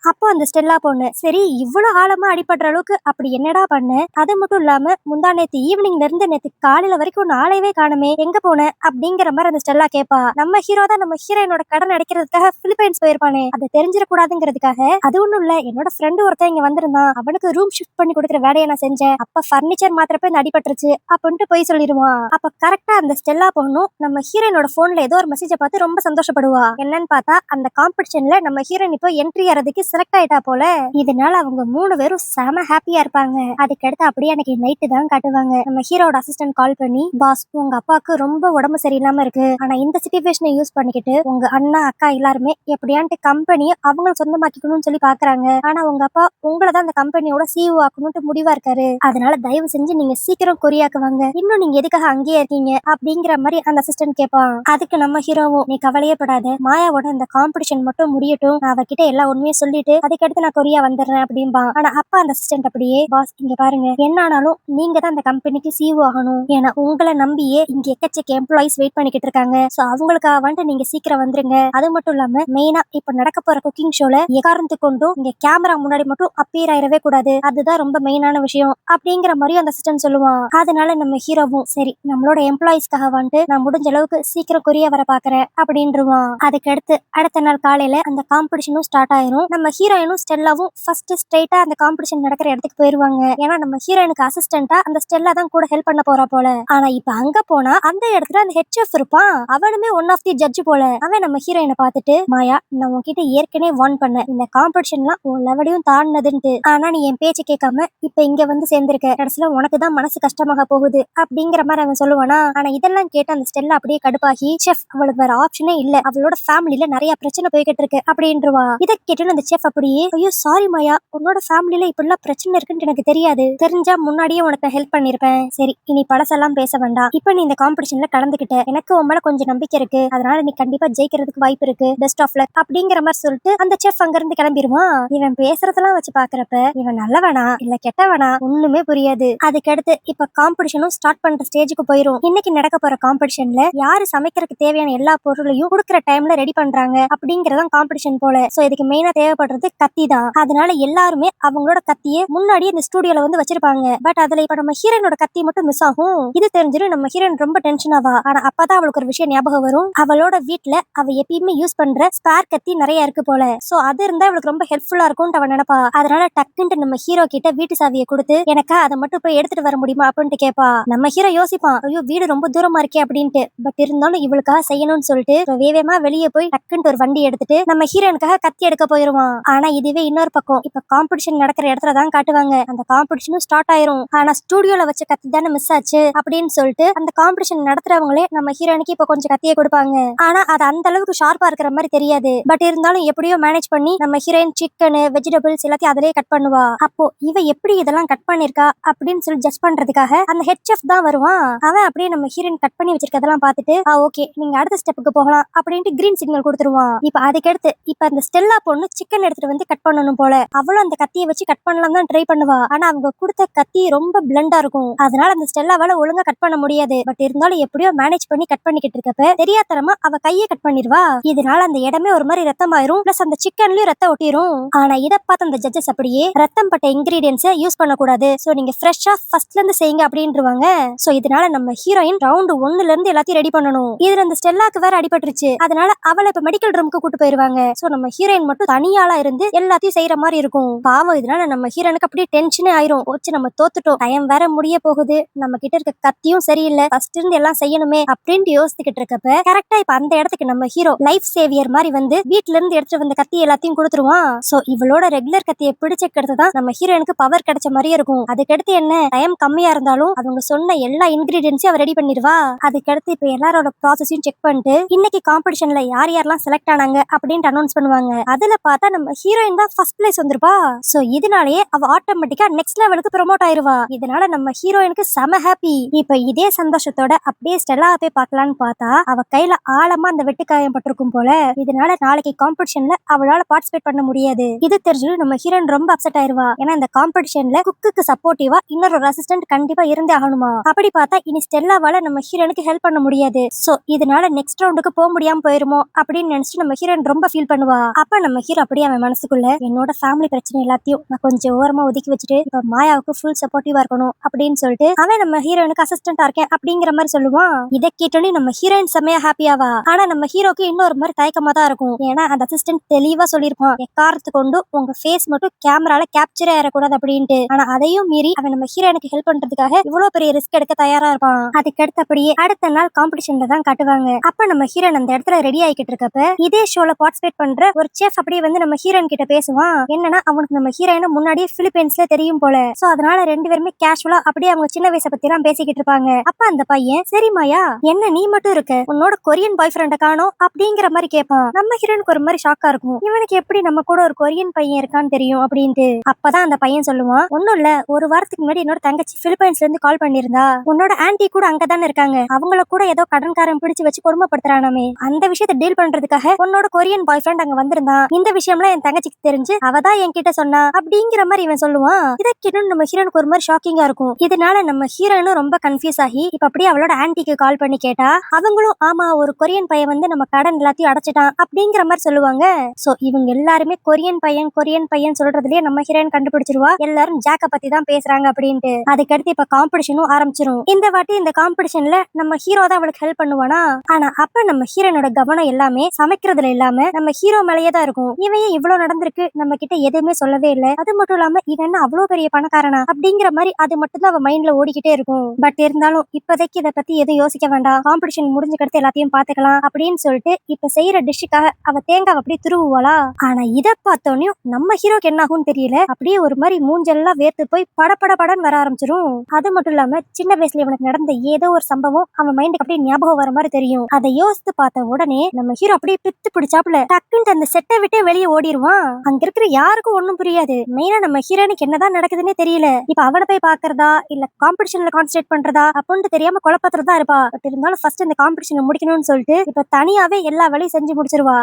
அப்போ அந்த ஸ்டெல்லா பொண்ணு, சரி இவ்வளவு ஆழமா அடிபடுற அளவுக்கு அப்படி என்னடா பண்ண, அது மட்டும் இல்லாம முந்தா நேத்து ஈவினிங்ல இருந்து நேத்து காலையில வரைக்கும் நாளையவே காணுமே, எங்க போன அப்படிங்கிற மாதிரி அந்த ஸ்டெல்லா கேப்பா. நம்ம ஹீரோ தான் நம்ம ஹீரோயினோட கடன் அடைக்கிறதுக்காக பிலிப்பைன்ஸ் போயிருப்பானே, அதை தெரிஞ்சிடக்கூடாதுங்கிறதுக்காக, அது ஒண்ணும் இல்ல என்னோட ஃப்ரெண்டு ஒருத்தன் இங்க வந்திருந்தான், அவனுக்கு ரூம் ஷிஃப்ட் பண்ணி கொடுக்குற வேலையை நான் செஞ்சேன், அப்ப பர்னிச்சர் மாத்திரப்ப இந்த அடிபட்டுருச்சு அப்படின்ட்டு போய் சொல்லிடுவான். அப்ப கரெக்டா அந்த ஸ்டெல்லா பொண்ணும் நம்ம ஹீரோயினோட போன்ல ஏதோ ஒரு மெசேஜை பார்த்து ரொம்ப சந்தோஷப்படுவா. என்னன்னு பார்த்தா அந்த காம்படிஷன்ல நம்ம ஹீரோயின் இப்போ என்ட்ரி ஆறதுக்கு செலக்ட் ஆயிட்டா போல. இதனால அவங்க 3 பேரும் செம ஹாப்பியா இருப்பாங்க. அதுக்கடுத்து அப்படியே அன்னைக்கு நைட்டு தான் காட்டுவாங்க. நம்ம ஹீரோட அசிஸ்டன்ட் கால் பண்ணி, பாஸ் உங்க அப்பாவுக்கு ரொம்ப உடம்பு சரியில்லாம இருக்கு, ஆனா இந்த சிச்சுவேஷனை யூஸ் பண்ணிக்கிட்டு உங்க அண்ணா அக்கா எல்லாருமே எப்படியான்ட்டு கம்பெனியை அவங்க சொந்தமாக்கிக்கணும்னு சொல்லி பாக்குறாங்க, ஆனா உங்க அப்பா உங்களை தான் அந்த கம்பெனியோட CEO ஆக்கணும்னு முடிவா இருக்காரு, அதனால தயவு செஞ்சு நீங்க சீக்கிரம் கொரியாக்குவாங்க, இன்னும் நீங்க எதுக்காக அங்கேயே இருக்கீங்க அப்படிங்கிற மாதிரி அந்த அசிஸ்டன்ட் கேட்பான். அதுக்கு நம்ம ஹீரோவும், நீ கவலையே படாத, மாயாவோட இந்த காம்படிஷன் மட்டும் முடியட்டும், நான் அவகிட்ட எல்லா உண்மையும் சொல்லி சொல்லிட்டு அதுக்கடுத்து நான் கொரியா வந்துடுறேன் அப்படின்பா. ஆனா அப்ப அந்த அசிஸ்டன்ட் அப்படியே, பாஸ் இங்க பாருங்க, என்ன ஆனாலும் நீங்க தான் அந்த கம்பெனிக்கு சிஓ ஆகணும். ஏன்னா உங்களை நம்பியே இங்க எக்கச்சக்க எம்ப்ளாயிஸ் வெயிட் பண்ணிக்கிட்டு இருக்காங்க. சோ அவங்களுக்காக வந்துட்டு நீங்க சீக்கிரம் வந்துருங்க. அது மட்டும் இல்லாம மெயினா இப்ப நடக்க போற குக்கிங் ஷோல எக்காரணத்து கொண்டும் இங்க கேமரா முன்னாடி மட்டும் அப்பியர் ஆயிரவே கூடாது. அதுதான் ரொம்ப மெயினான விஷயம் அப்படிங்கிற மாதிரி அந்த அசிஸ்டன்ட் சொல்லுவான். அதனால நம்ம ஹீரோவும் சரி நம்மளோட எம்ப்ளாயிஸ்க்காக வந்துட்டு நான் முடிஞ்ச அளவுக்கு சீக்கிரம் கொரியா வர பாக்குறேன் அப்படின்றான். அதுக்கடுத்து அடுத்த நாள் காலையில அந்த காம்படிஷனும் ஸ்டார்ட் ஆயிரும். நம்ம ஹீரோயினும் ஸ்டெல்லாவும் ஃபர்ஸ்ட் ஸ்ட்ரைட்டா அந்த காம்படிஷன் நடக்கிற இடத்துக்கு போயிருவாங்க. ஏன்னா நம்ம ஹீரோயினுக்கு அசிஸ்டண்டா அந்த ஸ்டெல்லா தான் கூட ஹெல்ப் பண்ண போறா போல. ஆனா இப்ப அங்க போனா அந்த இடத்துல அந்த ஹெச்எஃப் இருப்பான். அவனுமே ஒன் ஆஃப் தி ஜட்ஜ் போல. அவன் நம்ம ஹீரோயினை பார்த்துட்டு, மாயா நான் உன்கிட்ட ஏற்கனவே வார்ன் பண்ணேன், இந்த காம்படிஷன்லாம் உன் லெவலையும் தாண்டினதுன்ட்டு. ஆனா நீ என் பேச்சு கேட்காம இப்ப இங்க வந்து சேர்ந்திருக்க. கடைசியில உனக்கு தான் மனசு கஷ்டமாக போகுது அப்படிங்கிற மாதிரி அவன் சொல்லுவானா. ஆனா இதெல்லாம் கேட்டு அந்த ஸ்டெல்லா அப்படியே கடுப்பாகி, செஃப் அவளுக்கு வேற ஆப்ஷனே இல்ல, அவளோட ஃபேமிலில நிறைய பிரச்சனை போய்கிட்டு இருக்கு அப்படின்றவா. இதை கேட்டு அந்த செஃப் அப்படியே, ஐயோ சாரி மாயா, உன்னோட ஃபேமிலில இப்படிலாம் பிரச்சனை இருக்குன்னு எனக்கு தெரியாது, தெரிஞ்சா முன்னாடியே உனக்கு ஹெல்ப் பண்ணிருப்பேன். சரி இனி பழசெல்லாம் பேச வேண்டாம், இப்ப நீ இந்த காம்படிஷன்ல கலந்துக்கிட்ட, எனக்கு உன் மேல கொஞ்சம் நம்பிக்கை இருக்கு, அதனால நீ கண்டிப்பா ஜெயிக்கிறதுக்கு வாய்ப்பு இருக்கு, பெஸ்ட் ஆஃப் லக் அப்படிங்கிற மாதிரி சொல்லிட்டு அந்த செஃப் அங்க இருந்து கிளம்பிடுவான். இவன் பேசுறதெல்லாம் வச்சு பாக்குறப்ப இவன் நல்லவனா இல்ல கெட்டவனா ஒண்ணுமே புரியாது. அதுக்கடுத்து இப்ப காம்படிஷனும் ஸ்டார்ட் பண்ற ஸ்டேஜுக்கு போயிரும். இன்னைக்கு நடக்க போற காம்படிஷன்ல யாரு சமைக்கிறதுக்கு தேவையான எல்லா பொருளையும் கொடுக்குற டைம்ல ரெடி பண்றாங்க அப்படிங்கறதான் காம்படிஷன் போல. சோ இதுக்கு மெயினா தேவைப்படுறது கத்தி தான். அதனால எல்லாருமே அவங்களோட கத்தியை முன்னாடியே இந்த ஸ்டுடியோல வந்து வச்சிருப்பாங்க. பட் அதுல இப்ப நம்ம ஹீரோனோட கத்தி மட்டும் மிஸ் ஆகும். இது தெரிஞ்சிடும் நம்ம ஹீரோயின் ரொம்ப டென்ஷன் ஆவா. ஆனா அப்பதான் அவளுக்கு ஒரு விஷயம் ஞாபகம் வரும். அவளோட வீட்டுல அவ எப்பயுமே யூஸ் பண்ற ஸ்பேர் கத்தி நிறைய இருக்கு போல. சோ அது இருந்தா அவளுக்கு ரொம்ப ஹெல்ப்ஃபுல்லா இருக்கும்னு அவன் நினைப்பா. அதனால டக்குன்ட்டு நம்ம ஹீரோ கிட்ட வீட்டு சாவியை கொடுத்து, எனக்கா அதை மட்டும் போய் எடுத்துட்டு வர முடியுமா அப்படின்ட்டு கேப்பா. நம்ம ஹீரோ யோசிப்பான், ஐயோ வீடு ரொம்ப தூரமா இருக்கே அப்படின்ட்டு. பட் இருந்தாலும் இவளுக்காக செய்யணும்னு சொல்லிட்டு வேகமா வெளியே போய் டக்குன்ட்டு ஒரு வண்டி எடுத்துட்டு நம்ம ஹீரோனுக்காக கத்தி எடுக்க போயிருவான். ஆனா இதுவே இன்னொரு பக்கம் இப்ப காம்படிஷன் நடக்கிற இடத்துல தான் காட்டுவாங்க. அந்த காம்படிஷனும் ஸ்டார்ட் ஆயிரும். ஆனா ஸ்டுடியோல வச்ச கத்தி தானே மிஸ் ஆச்சு அப்படின்னு சொல்லிட்டு அந்த காம்படிஷன் நடத்துறவங்களே நம்ம ஹீரோனுக்கு இப்ப கொஞ்சம் கத்தியை கொடுப்பாங்க. ஆனா அது அந்த அளவுக்கு ஷார்ப்பா இருக்கிற மாதிரி தெரியாது. பட் இருந்தாலும் எப்படியோ மேனேஜ் பண்ணி நம்ம ஹீரோயின் சிக்கன் வெஜிடபிள்ஸ் எல்லாத்தையும் அதிலே கட் பண்ணுவா. அப்போ இவ எப்படி இதெல்லாம் கட் பண்ணிருக்கா அப்படின்னு சொல்லி ஜஸ்ட் பண்றதுக்காக அந்த ஹெட் செஃப் தான் வருவான். அவன் அப்படியே நம்ம ஹீரோயின் கட் பண்ணி வச்சிருக்கதெல்லாம் பார்த்துட்டு, ஓகே நீங்க அடுத்த ஸ்டெப்புக்கு போகலாம் அப்படின்ட்டு கிரீன் சிக்னல் கொடுத்துருவான். இப்ப அதுக்கடுத்து இப்ப அந்த ஸ்டெல்லா பொண்ணு சிக்கன் எடுத்துட்டு வந்து கட் பண்ணணும் போல. அவளும் அந்த கத்தியை வச்சு கட் பண்ணலாம் தான் ட்ரை பண்ணுவா. ஆனா அவங்க கொடுத்த கத்தி ரொம்ப பிளண்டா இருக்கும். அதனால அந்த ஸ்டெல்லாவால ஒழுங்கா கட் பண்ண முடியாது. பட் இருந்தாலும் எப்படியோ மேனேஜ் பண்ணி கட் பண்ணிக்கிட்டு இருக்கப்ப தெரியாதனமா அவ கையை கட் பண்ணிடுவா. இதனால அந்த இடமே ஒரு மாதிரி ரத்தம் ஆயிரும். பிளஸ் அந்த சிக்கன்லயும் ரத்தம் ஒட்டிரும். ஆனா இதை பார்த்து அந்த ஜட்ஜஸ் அப்படியே, ரத்தம் பட்ட இன்கிரீடியன்ஸை யூஸ் பண்ணக்கூடாது, சோ நீங்க ஃப்ரெஷ்ஷா ஃபர்ஸ்ட்ல இருந்து செய்யுங்க அப்படின்றுவாங்க. சோ இதனால நம்ம ஹீரோயின் ரவுண்ட் 1ல இருந்து எல்லாத்தையும் ரெடி பண்ணணும். இதுல அந்த ஸ்டெல்லாக்கு வேற அடிபட்டுருச்சு. அதனால அவளை இப்ப மெடிக்கல் ரூமுக்கு கூட்டு போயிருவாங்க. சோ நம்ம ஹீரோயின் மட்டும் தனியாளா இருந்து எல்லாத்தையும் செய்யற மாதிரி இருக்கும். பாவம் இதனால நம்ம ஹீரோனுக்கு அப்படியே டென்ஷனே ஆயிரும். போச்சு நம்ம தோத்துட்டோம், டைம் வேற முடிய போகுது, நம்ம கிட்ட இருக்க கத்தியும் சரியில்லை, ஃபர்ஸ்ட் இருந்து எல்லாம் செய்யணுமே அப்படின்ட்டு யோசிச்சுக்கிட்டு இருக்கப்ப கரெக்டா இப்ப அந்த இடத்துக்கு நம்ம ஹீரோ லைஃப் சேவியர் மாதிரி வந்து வீட்டுல இருந்து எடுத்துட்டு வந்த கத்தி எல்லாத்தையும் கொடுத்துருவான். சோ இவளோட ரெகுலர் கத்தியை பிடிச்சுக்கிறது தான் நம்ம ஹீரோனுக்கு பவர் கிடைச்ச மாதிரியே இருக்கும். அதுக்கடுத்து என்ன டைம் கம்மியா இருந்தாலும் அவங்க சொன்ன எல்லா இன்கிரீடியன்ஸையும் அவ ரெடி பண்ணிடுவா. அதுக்கடுத்து இப்ப எல்லாரோட ப்ராசஸையும் செக் பண்ணிட்டு இன்னைக்கு காம்படிஷன்ல யார் யாரெல்லாம் செலக்ட் ஆனாங்க அப்படின்ட்டு அனௌன்ஸ் பண்ணுவாங்க. அதுல பார்த்தா நம்ம ஹீரோயின் தான் ஃபர்ஸ்ட் பிளேஸ் வந்திருப்பா. சோ இதனாலேயே அவ ஆட்டோமேட்டிக்கா நெக்ஸ்ட் லெவலுக்கு ப்ரோமோட் ஆயிருவா. இதனால நம்ம ஹீரோயினுக்கு செம ஹாப்பி. இப்ப இதே சந்தோஷத்தோட அப்படியே ஸ்டெல்லா போய் பார்க்கலான்னு பார்த்தா அவ கையில ஆழமா அந்த வெட்டுக்காயம் பட்டிருக்கும் போல. இதனால நாளைக்கு காம்படிஷன்ல அவளால பார்ட்டிசிபேட் பண்ண முடியாது. இது தெரிஞ்சு நம்ம ஹீரோயின் ரொம்ப அப்செட் ஆயிருவா. ஏன்னா இந்த காம்படிஷன்ல குக்குக்கு சப்போர்ட்டிவா இன்னொரு அசிஸ்டன்ட் கண்டிப்பா இருந்தே ஆகணுமா. அப்படி பார்த்தா இனி ஸ்டெல்லாவால நம்ம ஹீரோனுக்கு ஹெல்ப் பண்ண முடியாது. சோ இதனால நெக்ஸ்ட் ரவுண்டுக்கு போக முடியாம போயிருமோ அப்படின்னு நினைச்சிட்டு நம்ம ஹீரோயின் ரொம்ப ஃபீல் பண்ணுவா. அப்ப நம்ம ஹீரோ அப்படியே அவன் மனசுக்குள்ள, என்னோட ஃபேமிலி பிரச்சனை எல்லாத்தையும் நான் கொஞ்சம் ஓரமா ஒதுக்கி வச்சுட்டு இப்ப மாயாவுக்கு ஃபுல் சப்போர்ட்டிவா இருக்கணும் அப்படின்னு சொல்லிட்டு அவன் நம்ம ஹீரோனுக்கு அசிஸ்டன்டா இருக்கேன் அப்படிங்கிற மாதிரி சொல்லுவான். இதை கேட்டோன்னே நம்ம ஹீரோயின் செமையா ஹாப்பியாவா. ஆனா நம்ம ஹீரோக்கு இன்னொரு மாதிரி தயக்கமா தான் இருக்கும். ஏன்னா அந்த அசிஸ்டன்ட் தெளிவா சொல்லியிருப்பான், எக்காரத்து கொண்டு உங்க ஃபேஸ் மட்டும் கேமரால கேப்சர் ஆயிடக்கூடாது அப்படின்ட்டு. ஆனா அதையும் மீறி அவன் நம்ம ஹீரோனுக்கு ஹெல்ப் பண்றதுக்காக இவ்வளவு பெரிய ரிஸ்க் எடுக்க தயாரா இருப்பான். அதுக்கு அடுத்தபடியே அடுத்த நாள் காம்படிஷன்ல தான் காட்டுவாங்க. அப்ப நம்ம ஹீரோன் அந்த இடத்துல ரெடி ஆகிட்டு இருக்கப்ப இதே ஷோல பார்ட்டிசிபேட் பண்ற ஒரு செஃப் அப்படியே வந்து நம்ம ஹீரோயின் கிட்ட பேசுவான். என்னன்னா அவனுக்கு நம்ம ஹீரோயினை முன்னாடியே பிலிப்பைன்ஸ்ல தெரியும் போல. சோ அதனால ரெண்டு பேருமே கேஷுவலா அப்படியே அவங்க சின்ன வயசை பத்தி எல்லாம் பேசிக்கிட்டு இருப்பாங்க. அப்ப அந்த பையன், சரி மாயா என்ன நீ மட்டும் இருக்க, உன்னோட கொரியன் பாய் ஃப்ரெண்ட காணோம் அப்படிங்கிற மாதிரி கேட்பான். நம்ம ஹீரோனுக்கு ஒரு மாதிரி ஷாக்கா இருக்கும், இவனுக்கு எப்படி நம்ம கூட ஒரு கொரியன் பையன் இருக்கான்னு தெரியும் அப்படின்ட்டு. அப்பதான் அந்த பையன் சொல்லுவான், ஒன்னும் இல்ல, ஒரு வாரத்துக்கு முன்னாடி என்னோட தங்கச்சி பிலிப்பைன்ஸ்ல இருந்து கால் பண்ணிருந்தா, உன்னோட ஆன்டி கூட அங்கதானே இருக்காங்க, அவங்கள கூட ஏதோ கடன்காரன் பிடிச்சு வச்சு கொடுமைப்படுத்துறானாமே, அந்த விஷயத்தை டீல் பண்றதுக்காக உன்னோட கொரியன் பாய் ஃப்ரெண்ட் அங்க வந்திருந்தான், இந்த விஷயம்லாம் என் தங்கச்சிக்கு தெரிஞ்சு அவதான் என்கிட்ட சொன்னா அப்படிங்கிற மாதிரி இவன் சொல்லுவான். இதை கேட்டு நம்ம ஹீரோனுக்கு ஒரு மாதிரி ஷாக்கிங்கா இருக்கும். இதனால நம்ம ஹீரோனும் ரொம்ப கன்ஃபியூஸ் ஆகி இப்ப அப்படியே அவளோட ஆன்டிக்கு கால் பண்ணி கேட்டா அவங்களும் ஆமா ஒரு கொரியன் பையன் வந்து நம்ம கடன் எல்லாத்தையும் அடைச்சிட்டான் அப்படிங்கிற மாதிரி சொல்லுவாங்க. சோ இவங்க எல்லாருமே கொரியன் பையன் சொல்றதுலயே நம்ம ஹீரோயின் கண்டுபிடிச்சிருவா எல்லாரும் ஜாக்க பத்தி தான் பேசுறாங்க அப்படின்ட்டு. அதுக்கடுத்து இப்ப காம்படிஷனும் ஆரம்பிச்சிரும். இந்த வாட்டி இந்த காம்படிஷன்ல நம்ம ஹீரோ தான் அவளுக்கு ஹெல்ப் பண்ணுவானா. ஆனா அப்ப நம்ம ஹீரோனோட கவனம் எல்லாமே சமைக்கிறதுல இல்லாம நம்ம ஹீரோ மேலேயே தான் இருக்கும். இவன் இவ்வளவு நடந்திருக்கு நம்ம கிட்ட எதுவுமே சொல்லவே இல்ல, அது மட்டும் இல்லாம இவன் என்ன அவ்வளவு பெரிய பணக்காரனா அப்படிங்கிற மாதிரி அது மட்டும் தான் அவ மைண்ட்ல ஓடிக்கிட்டே இருக்கும். பட் இருந்தாலும் இப்போதைக்கு இதை பத்தி எதுவும் யோசிக்க வேண்டாம், காம்படிஷன் முடிஞ்சுக்கிட்டு எல்லாத்தையும் பாத்துக்கலாம் அப்படின்னு சொல்லிட்டு இப்ப செய்யற டிஷ்ஷுக்காக அவ தேங்காய் அப்படி துருவுவாளா. ஆனா இத பார்த்தோன்னே நம்ம ஹீரோக்கு என்ன ஆகும்னு தெரியல, அப்படியே ஒரு மாதிரி மூஞ்செல்லாம் வேர்த்து போய் படன்னு வர ஆரம்பிச்சிரும். அது மட்டும் இல்லாம சின்ன வயசுல இவனுக்கு நடந்த ஏதோ ஒரு சம்பவம் அவன் மைண்டுக்கு அப்படியே ஞாபகம் வர மாதிரி தெரியும். அதை யோசித்து பார்த்த உடனே நம்ம ஹீரோ அப்படியே பித்து பிடிச்சாப்புல டக்குன்னு அந்த செட்டை விட்டு வெளியே ஓடிடுவான். அங்க இருக்கிற யாருக்கும் ஒண்ணும் புரியாது. மெயினா நம்ம ஹீரோனுக்கு என்னதான் நடக்குதுன்னே தெரியல. இப்ப அவனை போய் பாக்குறதா இல்ல காம்படிஷன்ல கான்சென்ட்ரேட் பண்றதா அப்படின்னு தெரியாம குழப்பத்துறதா இருப்பா. பட் இருந்தாலும் ஃபர்ஸ்ட் இந்த காம்படிஷனை முடிக்கணும்னு சொல்லிட்டு இப்ப தனியாவே எல்லா வேலையும் செஞ்சு முடிச்சிருவா.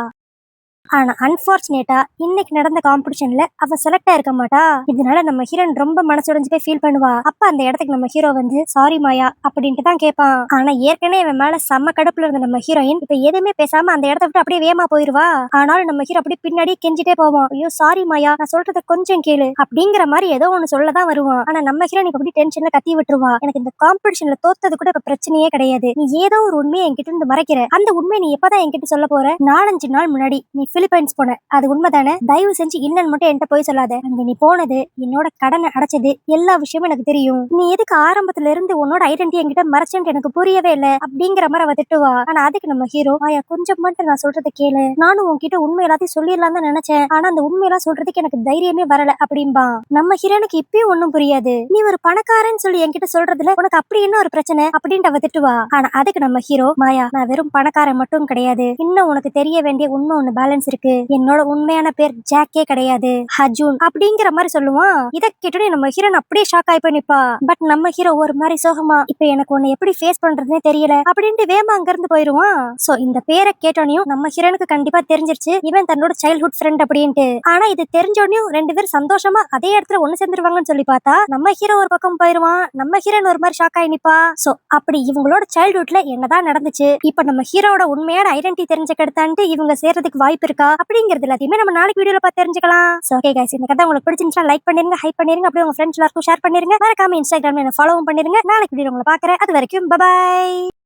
ஆனா அன்பார்ச்சுனேட்டா இன்னைக்கு நடந்த காம்படிஷன்ல அவ செலக்ட் ஆயிருக்க மாட்டா. இதனால நம்ம ஹீரோன் ரொம்ப மனசுடைஞ்சு போய் ஃபீல் பண்ணுவா. அப்ப அந்த இடத்துக்கு நம்ம ஹீரோ வந்து சாரி மாயா அப்படின்ட்டு தான் கேட்பான். ஆனா ஏற்கனவே இவன் மேல செம்ம கடுப்புல இருந்த நம்ம ஹீரோயின் இப்ப எதுவுமே பேசாம அந்த இடத்த விட்டு அப்படியே வேகமா போயிருவா. ஆனாலும் நம்ம ஹீரோ அப்படியே பின்னாடி கெஞ்சிட்டே போவான். ஐயோ சாரி மாயா, நான் சொல்றத கொஞ்சம் கேளு அப்படிங்கிற மாதிரி ஏதோ ஒண்ணு சொல்லதான் வருவான். ஆனா நம்ம ஹீரோன் இப்ப அப்படி டென்ஷன்ல கத்தி விட்டுருவா. எனக்கு இந்த காம்படிஷன்ல தோத்தது கூட இப்ப பிரச்சனையே கிடையாது, நீ ஏதோ ஒரு உண்மையை என்கிட்ட இருந்து மறைக்கிற. அந்த உண்மையை நீ எப்பதான் என்கிட்ட சொல்ல போற? 4-5 நாள் முன்னாடி நீ பிலிப்பைன்ஸ் போன, அது உண்மைதானே? தயவு செஞ்சு இல்லன்னு மட்டும் என்கிட்ட போய் சொல்லாத. அங்க நீ போனது, என்னோட கடனை அடைச்சது, எல்லா விஷயமும் எனக்கு தெரியும். நீ எதுக்கு ஆரம்பத்துல இருந்து உன்னோட ஐடென்டிட்டி என்கிட்ட மறைச்சேன்னு எனக்கு புரியவே இல்லை அப்படிங்கிற மாதிரி அவ திட்டுவா. ஆனா அதுக்கு நம்ம ஹீரோ ஆயா கொஞ்சம் மட்டும் நான் சொல்றதை கேளு, நானும் உன்கிட்ட உண்மை எல்லாத்தையும் சொல்லிடலாம் தான் நினைச்சேன், ஆனா அந்த உண்மையெல்லாம் சொல்றதுக்கு எனக்கு தைரியமே வரல அப்படின்பா. நம்ம ஹீரோனுக்கு இப்பயும் ஒண்ணும் புரியாது. நீ ஒரு பணக்காரன்னு சொல்லி என்கிட்ட சொல்றதுல உனக்கு அப்படி என்ன ஒரு பிரச்சனை அப்படின்ட்டு அவ திட்டுவா. ஆனா அதுக்கு நம்ம ஹீரோ மாயா நான் வெறும் பணக்காரன் மட்டும் கிடையாது, இன்னும் உனக்கு தெரிய வேண்டிய ஒண்ணு பேலன்ஸ் இருக்கு. என்னோட உண்மையான பேர் ஜாக்கே கிடையாது, ஹஜூன் அப்படிங்கிற மாதிரி சொல்லுவான். இத கேட்டோடனே நம்ம ஹீரோன் அப்படியே ஷாக் ஆகி போய் நிப்பா. பட் நம்ம ஹீரோ ஒரு மாதிரி சோகமா இப்ப எனக்கு உன்னை எப்படி ஃபேஸ் பண்றதுன்னே தெரியல அப்படின்ட்டு வேமா அங்க இருந்து போயிருவான். சோ இந்த பேரை கேட்டோனையும் நம்ம ஹீரோனுக்கு கண்டிப்பா தெரிஞ்சிருச்சு இவன் தன்னோட சைல்ட்ஹுட் ஃப்ரெண்ட் அப்படின்ட்டு. ஆனா இது தெரிஞ்சோடனையும் ரெண்டு பேரும் சந்தோஷமா அதே இடத்துல ஒண்ணு சேர்ந்துருவாங்கன்னு சொல்லி பார்த்தா நம்ம ஹீரோ ஒரு பக்கம் போயிருவான், நம்ம ஹீரோன் ஒரு மாதிரி ஷாக் ஆகி நிப்பா. சோ அப்படி இவங்களோட சைல்ட்ஹுட்ல என்னதான் நடந்துச்சு, இப்ப நம்ம ஹீரோட உண்மையான ஐடென்டிட்டி தெரிஞ்சுக்கிட்டான்ட்டு இவங்க சேர்றதுக்கு வாய்ப்பு இருக்கா அப்படிங்கிறது எல்லாத்தையுமே நம்ம நாளைக்கு வீடியோல பார்த்து தெரிஞ்சுக்கலாம். சோ ஓகே गाइस, இந்த கதை உங்களுக்கு பிடிச்சிருந்தா லைக் பண்ணிருங்க, ஹைப் பண்ணிருங்க, அப்படியே உங்க ஃப்ரெண்ட்ஸ் எல்லாருக்கும் ஷேர் பண்ணிருங்க. மறக்காம இன்ஸ்டாகிராம்ல என்ன ஃபாலோவும் பண்ணிருங்க. நாளைக்கு வீடியோ உங்களை பார்க்கறேன். அது வரைக்கும் பை பை.